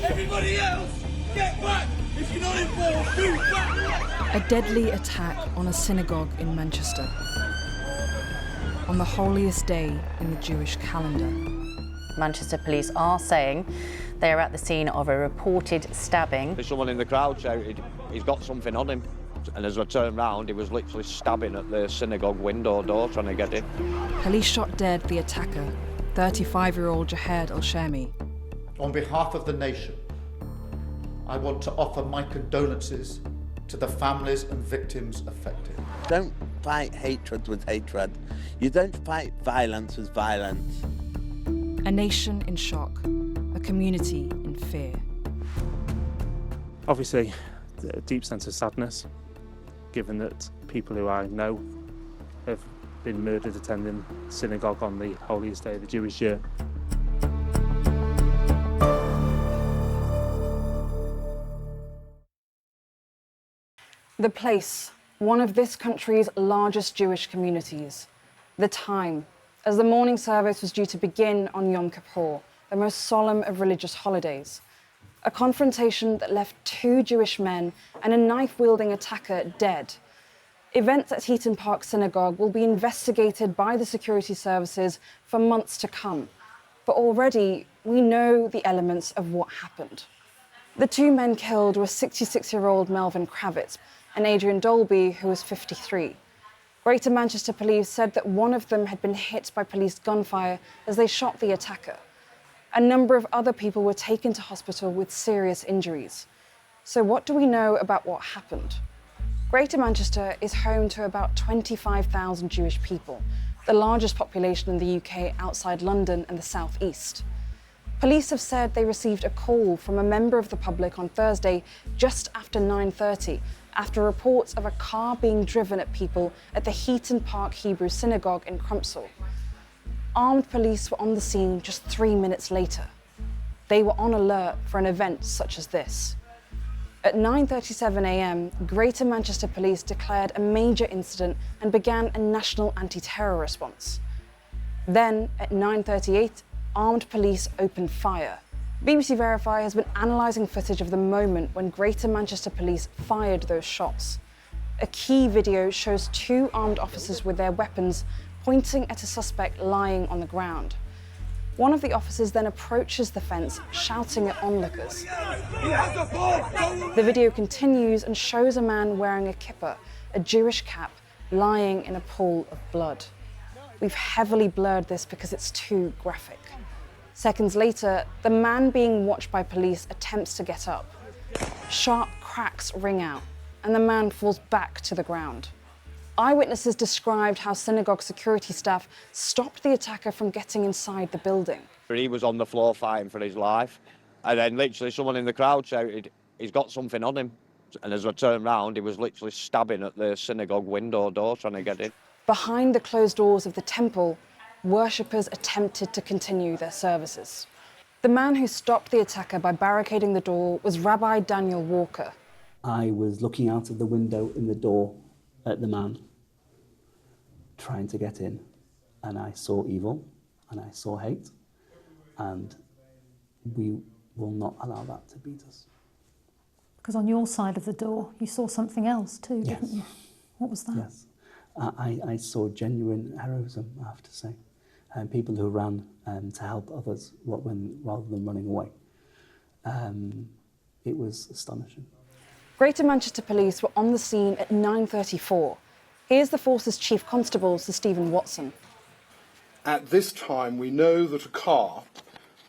Everybody else, get back! If you're not involved, move back! A deadly attack on a synagogue in Manchester, on the holiest day in the Jewish calendar. Manchester police are saying they are at the scene of a reported stabbing. There's someone in the crowd shouted, "He's got something on him." And as I turned round, he was literally stabbing at the synagogue window door trying to get in. Police shot dead the attacker, 35-year-old Jihad Al-Shamie. On behalf of the nation, I want to offer my condolences to the families and victims affected. Don't fight hatred with hatred. You don't fight violence with violence. A nation in shock, a community in fear. Obviously, a deep sense of sadness, given that people who I know have been murdered attending synagogue on the holiest day of the Jewish year. The place, one of this country's largest Jewish communities. The time, as the morning service was due to begin on Yom Kippur, the most solemn of religious holidays. A confrontation that left 2 Jewish men and a knife-wielding attacker dead. Events at Heaton Park Synagogue will be investigated by the security services for months to come. But already, we know the elements of what happened. The 2 men killed were 66-year-old Melvin Cravitz and Adrian Daulby, who was 53. Greater Manchester Police said that one of them had been hit by police gunfire as they shot the attacker. A number of other people were taken to hospital with serious injuries. So what do we know about what happened? Greater Manchester is home to about 25,000 Jewish people, the largest population in the UK outside London and the South East. Police have said they received a call from a member of the public on Thursday just after 9:30, after reports of a car being driven at people at the Heaton Park Hebrew Synagogue in Crumpsall. Armed police were on the scene just 3 minutes later. They were on alert for an event such as this. At 9:37 a.m, Greater Manchester Police declared a major incident and began a national anti-terror response. Then, at 9:38, armed police opened fire. BBC Verify has been analysing footage of the moment when Greater Manchester Police fired those shots. A key video shows 2 armed officers with their weapons pointing at a suspect lying on the ground. One of the officers then approaches the fence, shouting at onlookers. The video continues and shows a man wearing a kippah, a Jewish cap, lying in a pool of blood. We've heavily blurred this because it's too graphic. Seconds later, the man being watched by police attempts to get up. Sharp cracks ring out, and the man falls back to the ground. Eyewitnesses described how synagogue security staff stopped the attacker from getting inside the building. He was on the floor fighting for his life, and then literally someone in the crowd shouted, "He's got something on him." And as I turned round, he was literally stabbing at the synagogue window door trying to get in. Behind the closed doors of the temple, worshippers attempted to continue their services. The man who stopped the attacker by barricading the door was Rabbi Daniel Walker. I was looking out of the window in the door at the man trying to get in, and I saw evil and I saw hate, and we will not allow that to beat us. Because on your side of the door, you saw something else too, didn't you? What was that? Yes. I saw genuine heroism, I have to say, and people who ran to help others rather than running away. It was astonishing. Greater Manchester Police were on the scene at 9:34. Here's the force's chief constable, Sir Stephen Watson. At this time, we know that a car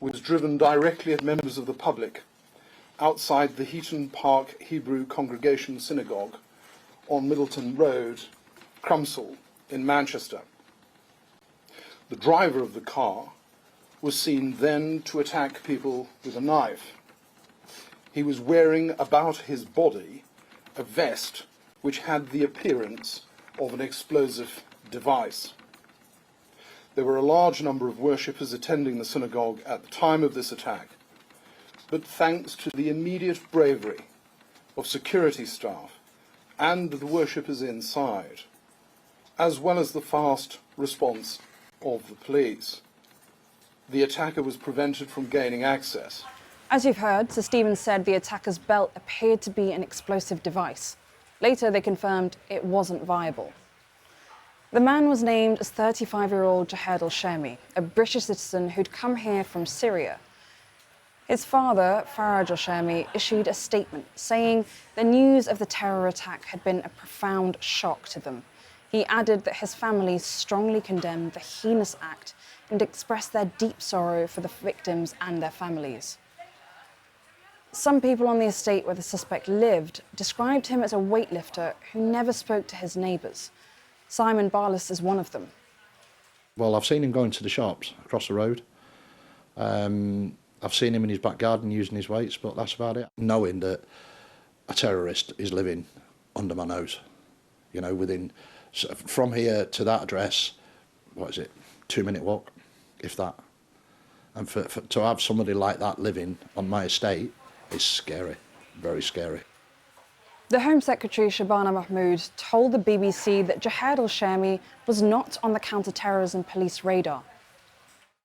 was driven directly at members of the public outside the Heaton Park Hebrew Congregation Synagogue on Middleton Road, Crumpsall, in Manchester. The driver of the car was seen then to attack people with a knife. He was wearing about his body a vest which had the appearance of an explosive device. There were a large number of worshippers attending the synagogue at the time of this attack, but thanks to the immediate bravery of security staff and the worshippers inside, as well as the fast response of the police, the attacker was prevented from gaining access. As you've heard, Sir Stephen said the attacker's belt appeared to be an explosive device. Later, they confirmed it wasn't viable. The man was named as 35-year-old Jihad Al-Shamie, a British citizen who'd come here from Syria. His father, Faraj Al-Shamie, issued a statement saying the news of the terror attack had been a profound shock to them. He added that his family strongly condemned the heinous act and expressed their deep sorrow for the victims and their families. Some people on the estate where the suspect lived described him as a weightlifter who never spoke to his neighbours. Simon Barlas is one of them. Well, I've seen him going to the shops across the road. I've seen him in his back garden using his weights, but that's about it. Knowing that a terrorist is living under my nose, you know, from here to that address, 2-minute walk, if that. And to have somebody like that living on my estate is scary, very scary. The Home Secretary Shabana Mahmood told the BBC that Jihad Al-Shamie was not on the counter-terrorism police radar.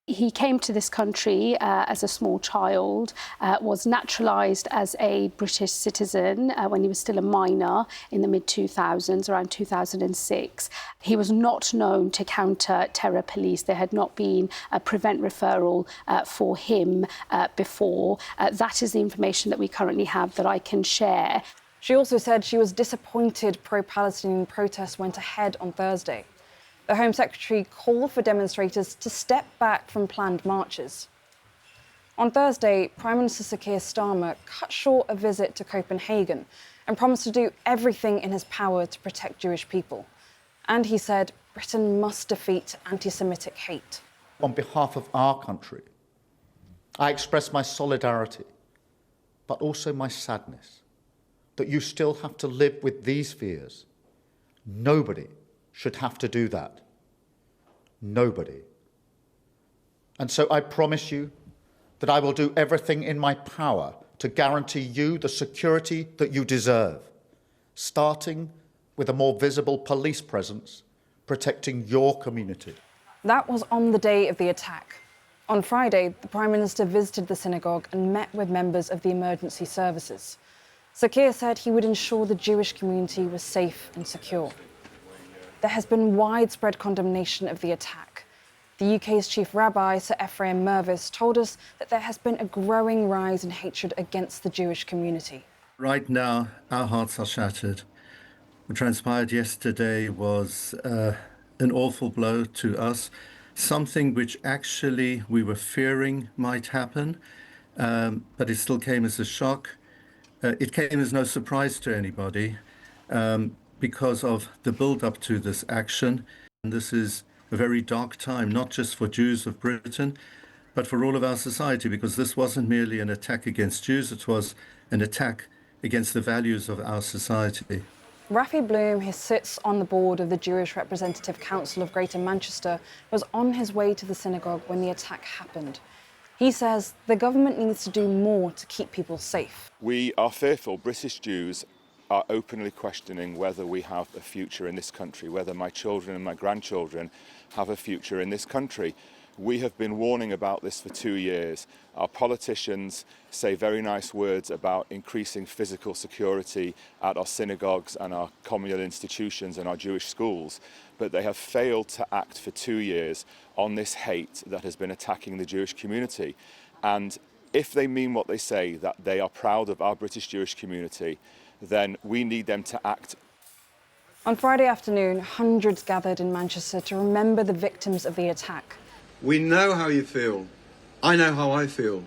He came to this country as a small child, was naturalised as a British citizen when he was still a minor in the mid-2000s, around 2006. He was not known to counter-terror police. There had not been a prevent referral for him before. That is the information that we currently have that I can share. She also said she was disappointed pro-Palestinian protests went ahead on Thursday. The Home Secretary called for demonstrators to step back from planned marches. On Thursday, Prime Minister Sir Keir Starmer cut short a visit to Copenhagen and promised to do everything in his power to protect Jewish people. And he said Britain must defeat anti-Semitic hate. On behalf of our country, I express my solidarity, but also my sadness that you still have to live with these fears. Nobody should have to do that. Nobody. And so I promise you that I will do everything in my power to guarantee you the security that you deserve, starting with a more visible police presence protecting your community. That was on the day of the attack. On Friday, the Prime Minister visited the synagogue and met with members of the emergency services. Sir Keir said he would ensure the Jewish community was safe and secure. There has been widespread condemnation of the attack. The UK's chief rabbi, Sir Ephraim Mervis, told us that there has been a growing rise in hatred against the Jewish community. Right now, our hearts are shattered. What transpired yesterday was an awful blow to us, something which actually we were fearing might happen, but it still came as a shock. It came as no surprise to anybody because of the build-up to this action. And this is a very dark time, not just for Jews of Britain, but for all of our society, because this wasn't merely an attack against Jews, it was an attack against the values of our society. Rafi Bloom, who sits on the board of the Jewish Representative Council of Greater Manchester, was on his way to the synagogue when the attack happened. He says the government needs to do more to keep people safe. We are fearful. British Jews are openly questioning whether we have a future in this country, whether my children and my grandchildren have a future in this country. We have been warning about this for 2 years. Our politicians say very nice words about increasing physical security at our synagogues and our communal institutions and our Jewish schools, but they have failed to act for 2 years on this hate that has been attacking the Jewish community. And if they mean what they say, that they are proud of our British Jewish community, then we need them to act. On Friday afternoon, hundreds gathered in Manchester to remember the victims of the attack. We know how you feel. I know how I feel.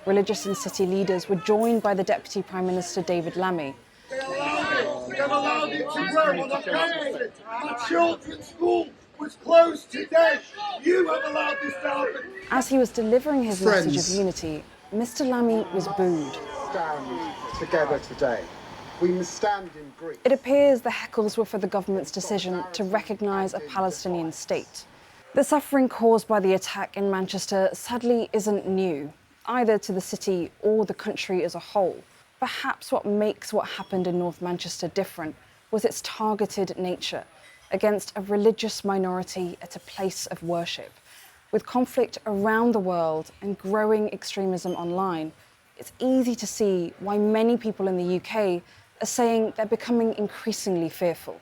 Religious and city leaders were joined by the Deputy Prime Minister David Lammy. They allowed it to work on the day. The children's school was closed today. You have allowed this to happen. As he was delivering his message of unity, Mr. Lammy was booed. Stand together today. We must stand in grief. It appears the heckles were for the government's decision to recognise a Palestinian state. The suffering caused by the attack in Manchester sadly isn't new, either to the city or the country as a whole. Perhaps what makes what happened in North Manchester different was its targeted nature against a religious minority at a place of worship. With conflict around the world and growing extremism online, it's easy to see why many people in the UK are saying they're becoming increasingly fearful.